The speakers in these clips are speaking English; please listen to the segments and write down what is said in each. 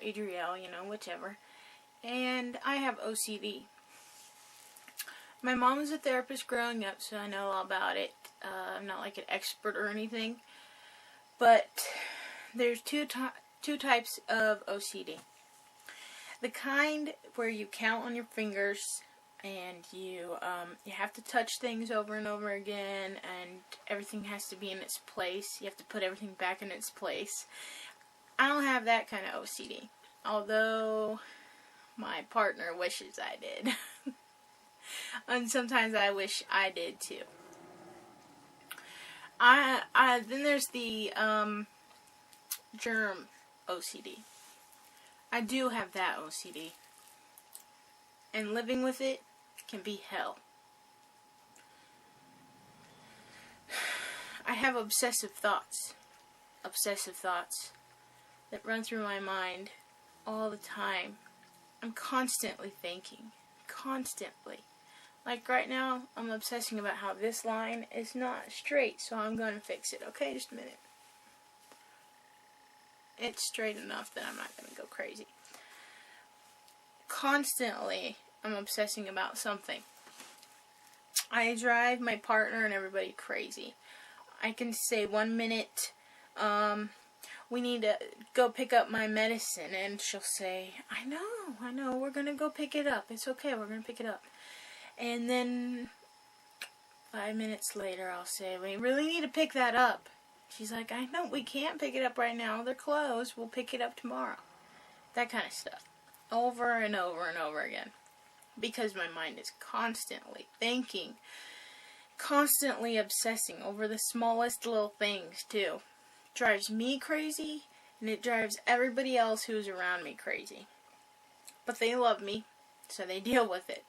Adriel, whichever. And I have OCD. My mom was a therapist growing up, so I know all about it. I'm not like an expert or anything. But there's two types of OCD. The kind where you count on your fingers and you have to touch things over and over again, and everything has to be in its place. You have to put everything back in its place. I don't have that kind of OCD, although my partner wishes I did. And sometimes I wish I did too. Then there's the germ OCD. I do have that OCD. And living with it can be hell. I have obsessive thoughts that run through my mind all the time. I'm constantly thinking. Constantly. Like right now, I'm obsessing about how this line is not straight, so I'm going to fix it. Okay, just a minute. It's straight enough that I'm not going to go crazy. Constantly, I'm obsessing about something. I drive my partner and everybody crazy. I can say 1 minute, we need to go pick up my medicine, and she'll say, I know, we're going to go pick it up. It's okay, we're going to pick it up. And then 5 minutes later, I'll say, we really need to pick that up. She's like, I know, we can't pick it up right now. They're closed. We'll pick it up tomorrow. That kind of stuff. Over and over and over again. Because my mind is constantly thinking. Constantly obsessing over the smallest little things, too. It drives me crazy, and it drives everybody else who's around me crazy. But they love me, so they deal with it.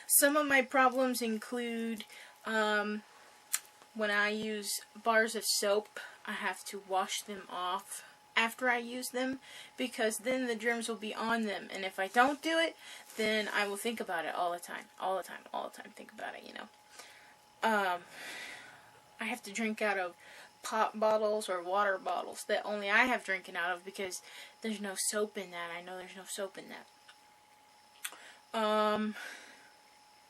Some of my problems include when I use bars of soap, I have to wash them off after I use them, because then the germs will be on them, and if I don't do it, then I will think about it all the time, think about it, I have to drink out of pop bottles or water bottles that only I have drinking out of, because there's no soap in that. I know there's no soap in that.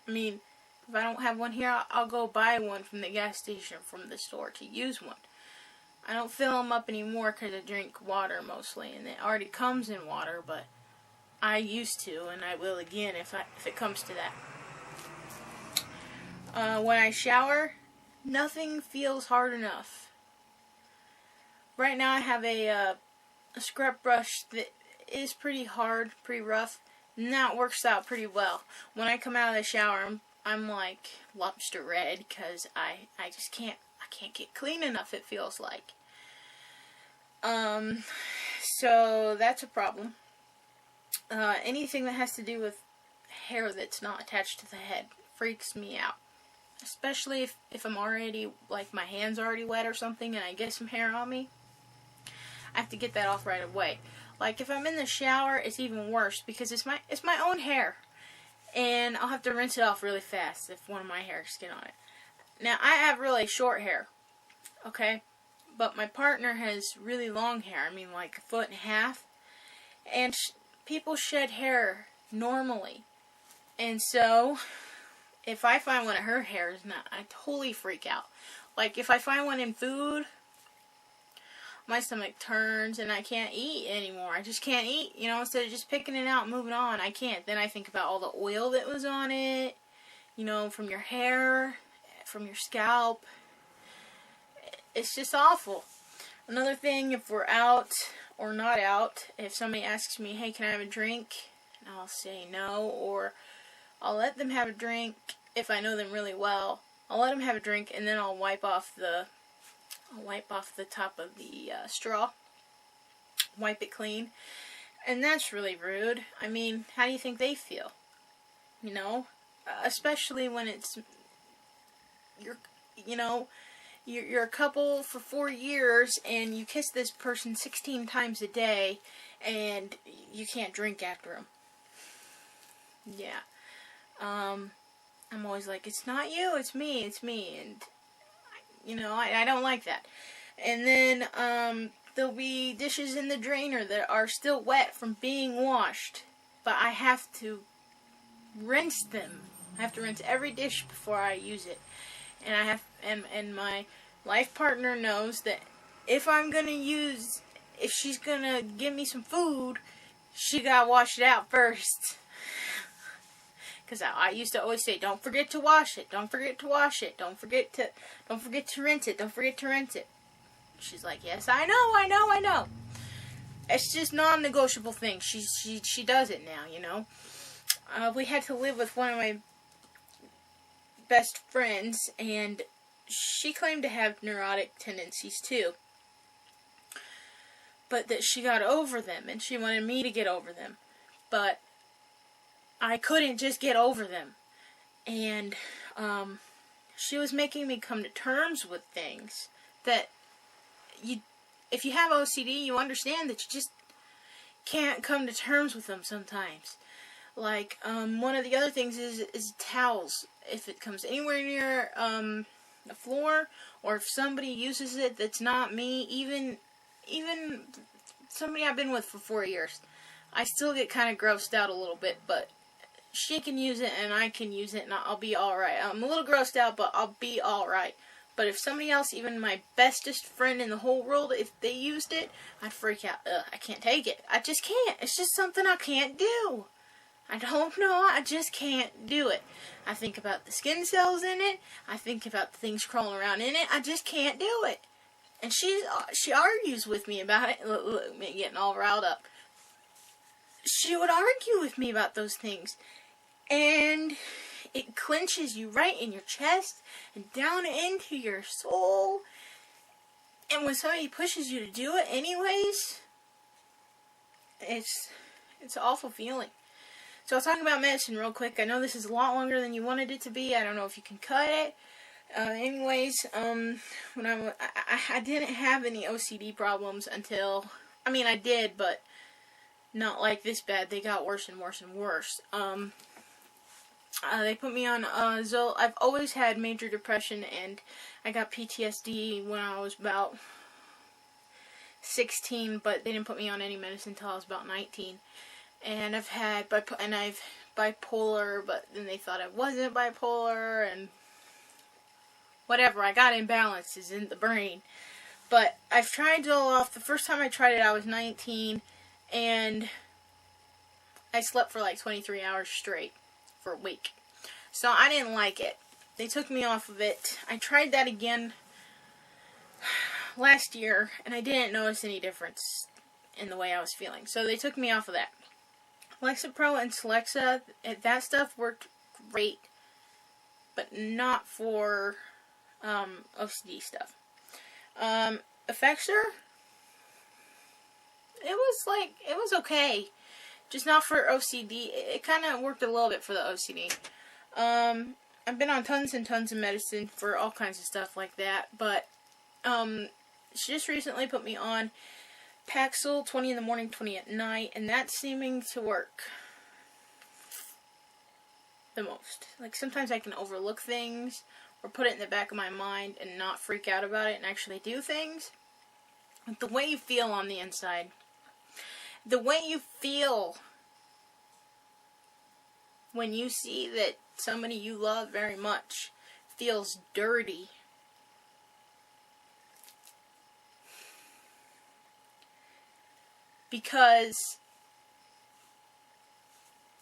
I mean, if I don't have one here, I'll go buy one from the gas station, from the store, to use one. I don't fill them up anymore because I drink water mostly, and it already comes in water, but I used to, and I will again if it comes to that. When I shower, nothing feels hard enough. Right now I have a scrub brush that is pretty hard, pretty rough, and that works out pretty well. When I come out of the shower, I'm like lobster red, because I just can't get clean enough, it feels like. So that's a problem. Anything that has to do with hair that's not attached to the head freaks me out. Especially if I'm already, like, my hand's already wet or something and I get some hair on me. I have to get that off right away. Like, if I'm in the shower, it's even worse, because it's my own hair. And I'll have to rinse it off really fast if one of my hairs get on it. Now, I have really short hair, okay? But my partner has really long hair. I mean, like 1.5 feet. And people shed hair normally. And so, if I find one of her hairs, I totally freak out. Like, if I find one in food, my stomach turns and I can't eat anymore. I just can't eat, instead of just picking it out and moving on. I can't. Then I think about all the oil that was on it, from your hair, from your scalp. It's just awful. Another thing, if we're out or not out, if somebody asks me, hey, can I have a drink? And I'll say no, or I'll let them have a drink if I know them really well. I'll let them have a drink, and then I'll wipe off the top of the straw. Wipe it clean. And that's really rude. I mean, how do you think they feel? Especially when it's you're a couple for 4 years and you kiss this person 16 times a day and you can't drink after them. Yeah. I'm always like, it's not you, it's me. And, I don't like that. And then, there'll be dishes in the drainer that are still wet from being washed, but I have to rinse them. I have to rinse every dish before I use it. And I have, and my life partner knows that if she's gonna give me some food, she gotta wash it out first. Because I used to always say, don't forget to wash it, don't forget to wash it, don't forget to rinse it, don't forget to rinse it. She's like, yes, I know. It's just non-negotiable thing. She does it now, you know. We had to live with one of my best friends, and she claimed to have neurotic tendencies too. But that she got over them, and she wanted me to get over them. But I couldn't just get over them. And she was making me come to terms with things that if you have OCD, you understand that you just can't come to terms with them sometimes. Like, one of the other things is towels. If it comes anywhere near the floor, or if somebody uses it that's not me, even somebody I've been with for 4 years, I still get kind of grossed out a little bit, but she can use it and I can use it and I'll be alright. I'm a little grossed out, but I'll be alright. But if somebody else, even my bestest friend in the whole world, if they used it, I'd freak out. I can't take it. I just can't. It's just something I can't do. I don't know. I just can't do it. I think about the skin cells in it. I think about the things crawling around in it. I just can't do it. And she argues with me about it. Look, me getting all riled up. She would argue with me about those things. And it clenches you right in your chest and down into your soul. And when somebody pushes you to do it anyways, it's an awful feeling. So I'll talk about medicine real quick. I know this is a lot longer than you wanted it to be. I don't know if you can cut it. When I didn't have any OCD problems until, I did, but not like this bad. They got worse and worse and worse. They put me on Zol. I've always had major depression, and I got PTSD when I was about 16, but they didn't put me on any medicine until I was about 19. And I've bipolar, but then they thought I wasn't bipolar, and whatever. I got imbalances in the brain. But I've tried Zoloft. The first time I tried it, I was 19, and I slept for like 23 hours straight for a week. So I didn't like it. They took me off of it. I tried that again last year, and I didn't notice any difference in the way I was feeling. So they took me off of that. Lexapro and Celexa, that stuff worked great, but not for OCD stuff. Effexor, it was okay, just not for OCD. It kind of worked a little bit for the OCD. I've been on tons and tons of medicine for all kinds of stuff like that, but she just recently put me on Paxil, 20 in the morning, 20 at night, and that's seeming to work the most. Like, sometimes I can overlook things or put it in the back of my mind and not freak out about it and actually do things. Like the way you feel on the inside. The way you feel when you see that somebody you love very much feels dirty. Because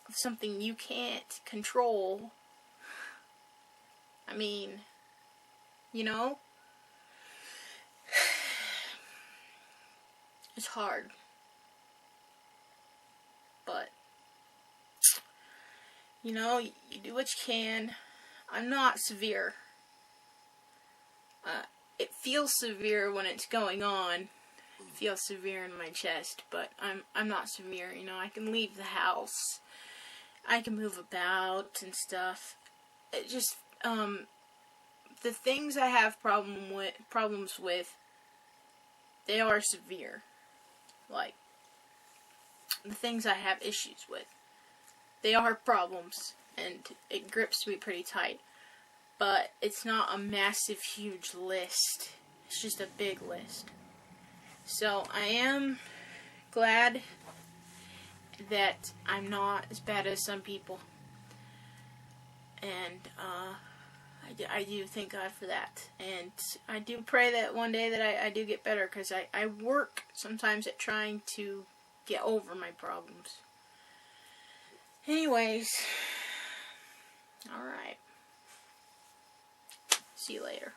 of something you can't control. You know? It's hard. But, you know, you do what you can. I'm not severe. It feels severe when it's going on. It feels severe in my chest, but I'm not severe. You know, I can leave the house. I can move about and stuff. It just, the things I have problems with, they are severe. Like, the things I have issues with, they are problems, and it grips me pretty tight. But it's not a massive, huge list. It's just a big list. So I am glad that I'm not as bad as some people. And I do thank God for that. And I do pray that one day that I do get better, because I work sometimes at trying to get over my problems. Anyways, alright. See you later.